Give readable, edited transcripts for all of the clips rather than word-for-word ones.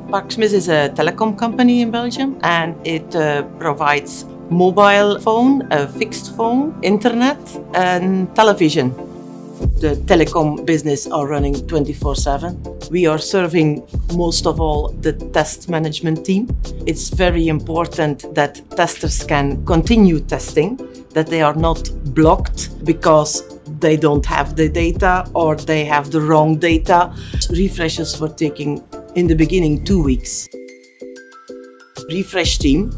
Proximus is a telecom company in Belgium, and it provides mobile phone, fixed phone, internet, and television. The telecom business are running 24/7. We are serving most of all the test management team. It's very important that testers can continue testing, that they are not blocked because they don't have the data or they have the wrong data. Refreshes were taking, in the beginning, 2 weeks. Refresh team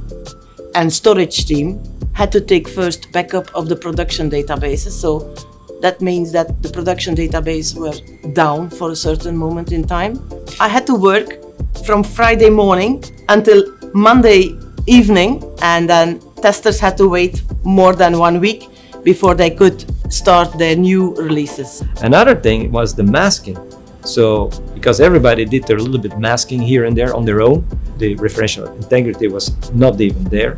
and storage team had to take first backup of the production databases. So that means that the production database were down for a certain moment in time. I had to work from Friday morning until Monday evening, and then testers had to wait more than 1 week before they could start their new releases. Another thing was the masking. So because everybody did their little bit masking here and there on their own, the referential integrity was not even there.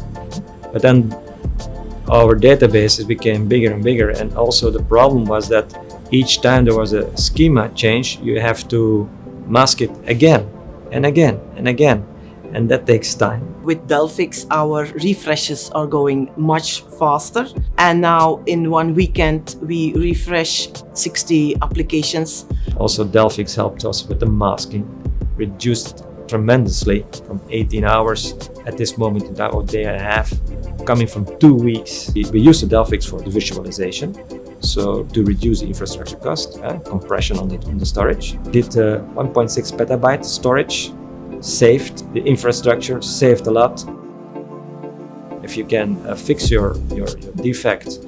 But then our databases became bigger and bigger, and also the problem was that each time there was a schema change, you have to mask it again and again and again, and that takes time. With Delphix, our refreshes are going much faster, and now in one weekend we refresh 60 applications. Also, Delphix helped us with the masking, reduced tremendously from 18 hours at this moment in time, or day and a half, coming from 2 weeks. We use the Delphix for the visualization, so to reduce the infrastructure cost, compression on the storage. Did 1.6 petabyte storage, saved the infrastructure, saved a lot. If you can fix your defect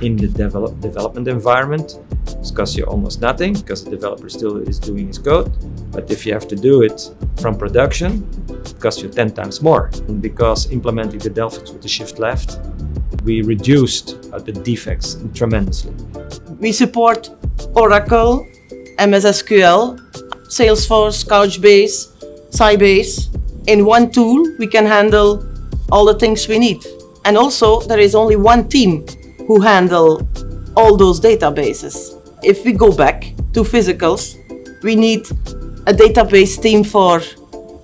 in the development environment, it costs you almost nothing because the developer still is doing his code. But if you have to do it from production, it costs you 10 times more. And because implementing the Delphix with the shift left, we reduced the defects tremendously. We support Oracle, MSSQL, Salesforce, CouchBase, Sybase. In one tool, we can handle all the things we need. And also, there is only one team who handle all those databases. If we go back to physicals, we need a database team for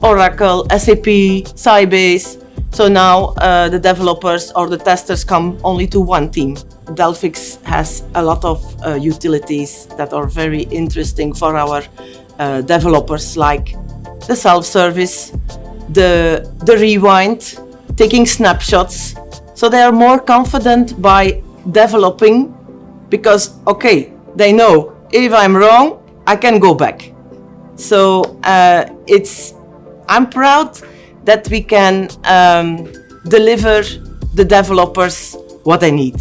Oracle, SAP, Sybase. So now the developers or the testers come only to one team. Delphix has a lot of utilities that are very interesting for our developers, like the self-service, the rewind, taking snapshots. So they are more confident by developing because, okay, they know if I'm wrong, I can go back. So I'm proud that we can deliver the developers what they need.